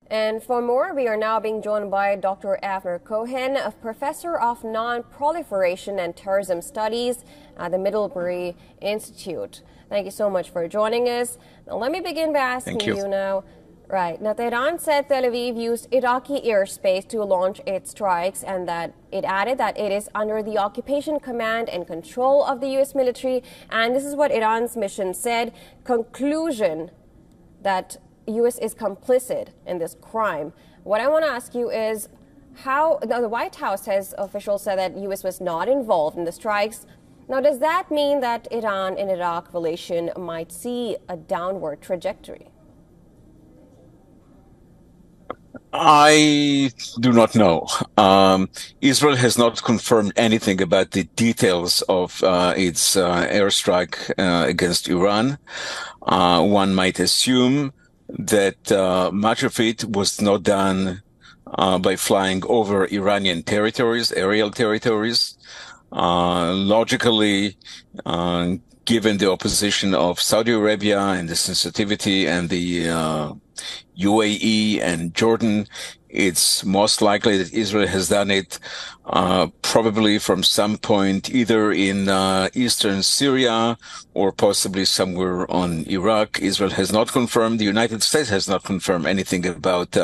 And for more, we are now being joined by Dr. Avner Cohen, a professor of non-proliferation and terrorism studies at the Middlebury Institute. Thank you so much for joining us. Now, let me begin by asking you now. Right. Now, Iran said Tel Aviv used Iraqi airspace to launch its strikes, and that it added that it is under the occupation command and control of the U.S. military. And this is what Iran's mission said. Conclusion that U.S. is complicit in this crime. What I want to ask you is how the White House has officials said that U.S. was not involved in the strikes. Now, does that mean that Iran and Iraq relation might see a downward trajectory? I do not know. Israel has not confirmed anything about the details of its airstrike against Iran. One might assume that much of it was not done by flying over Iranian territories, aerial territories. Logically, given the opposition of Saudi Arabia and the sensitivity and the UAE and Jordan, it's most likely that Israel has done it probably from some point either in eastern Syria or possibly somewhere on Iraq. Israel has not confirmed. The United States has not confirmed anything about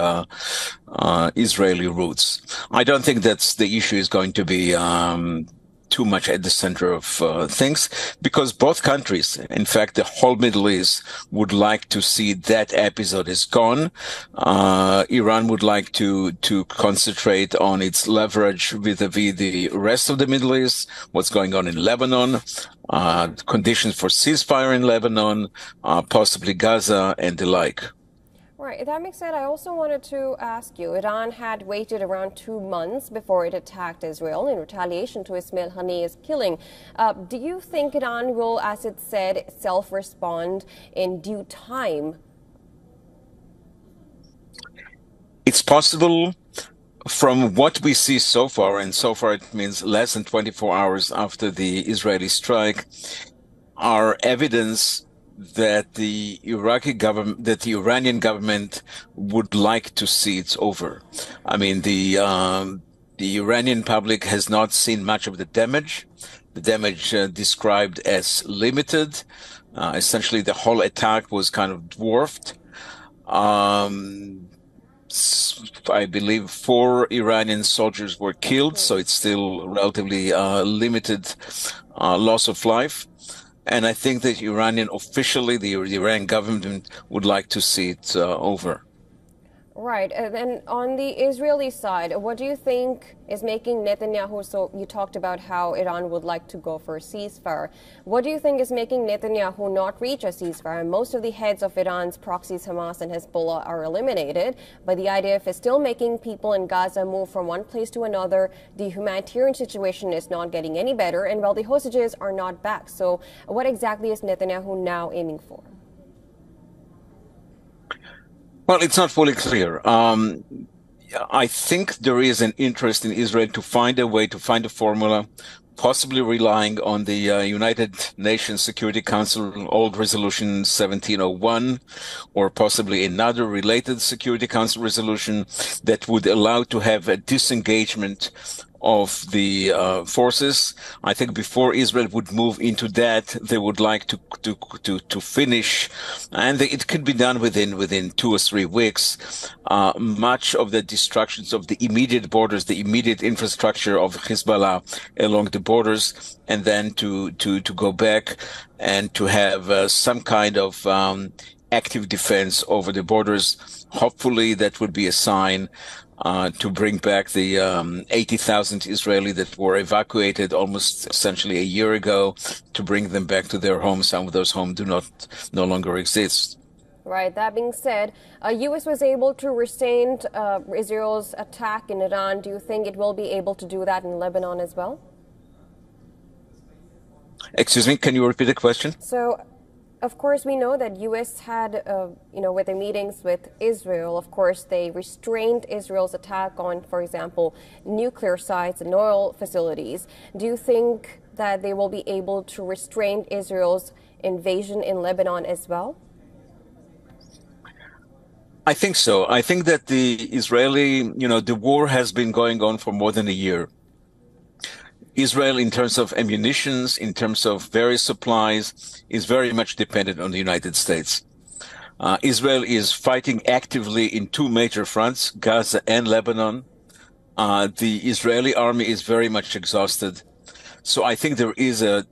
Israeli routes. I don't think that's the issue is going to be too much at the center of things, because both countries, in fact, the whole Middle East, would like to see that episode is gone. Iran would like to concentrate on its leverage vis-a-vis the rest of the Middle East, what's going on in Lebanon, conditions for ceasefire in Lebanon, possibly Gaza, and the like. Right. That makes sense. I also wanted to ask you, Iran had waited around 2 months before it attacked Israel in retaliation to Ismail Haniyeh's killing. Do you think Iran will, as it said, self-respond in due time? It's possible. From what we see so far, and so far it means less than 24 hours after the Israeli strike, are evidence that the Iraqi government, that the Iranian government would like to see it's over. I mean, the Iranian public has not seen much of the damage. The damage described as limited. Essentially, the whole attack was kind of dwarfed. I believe 4 Iranian soldiers were killed, so it's still relatively limited loss of life. And I think that officially, the Iranian government would like to see it over. Right. And then on the Israeli side, what do you think is making Netanyahu, so you talked about how Iran would like to go for a ceasefire. What do you think is making Netanyahu not reach a ceasefire? Most of the heads of Iran's proxies, Hamas and Hezbollah, are eliminated, but the IDF is still making people in Gaza move from one place to another. The humanitarian situation is not getting any better, and well, the hostages are not back. So what exactly is Netanyahu now aiming for? Well, it's not fully clear. I think there is an interest in Israel to find a way, to find a formula, possibly relying on the United Nations Security Council old resolution 1701, or possibly another related Security Council resolution that would allow to have a disengagement of the forces. I think before Israel would move into that, they would like to finish, and it could be done within 2 or 3 weeks. Much of the destructions of the immediate borders, the immediate infrastructure of Hezbollah along the borders, and then to go back and to have some kind of active defense over the borders. Hopefully, that would be a sign to bring back the 80,000 Israeli that were evacuated almost essentially a year ago, to bring them back to their homes. Some of those homes no longer exist. Right. That being said, U.S. was able to restrain Israel's attack in Iran. Do you think it will be able to do that in Lebanon as well? Excuse me, can you repeat the question? So, of course, we know that U.S. had, with the meetings with Israel, of course, they restrained Israel's attack on, for example, nuclear sites and oil facilities. Do you think that they will be able to restrain Israel's invasion in Lebanon as well? I think so. I think that the war has been going on for more than a year. Israel, in terms of ammunitions, in terms of various supplies, is very much dependent on the United States. Israel is fighting actively in two major fronts, Gaza and Lebanon. The Israeli army is very much exhausted. So I think there is a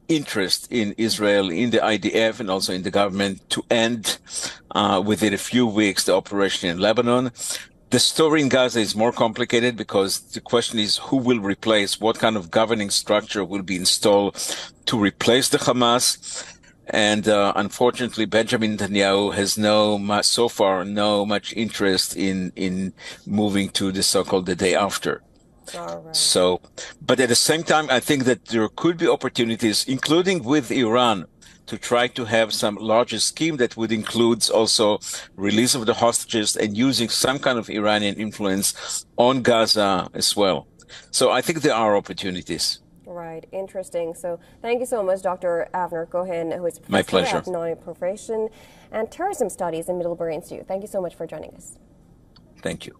interest in Israel, in the IDF, and also in the government to end within a few weeks the operation in Lebanon. The story in Gaza is more complicated because the question is who will replace, what kind of governing structure will be installed to replace the Hamas. And unfortunately, Benjamin Netanyahu has so far no much interest in moving to the so-called the day after. All right. So, but at the same time, I think that there could be opportunities, including with Iran, to try to have some larger scheme that would include also release of the hostages and using some kind of Iranian influence on Gaza as well. So I think there are opportunities. Right, interesting. So thank you so much, Dr. Avner Cohen, who is My professor pleasure. of non-partisan and terrorism studies in Middlebury Institute. Thank you so much for joining us. Thank you.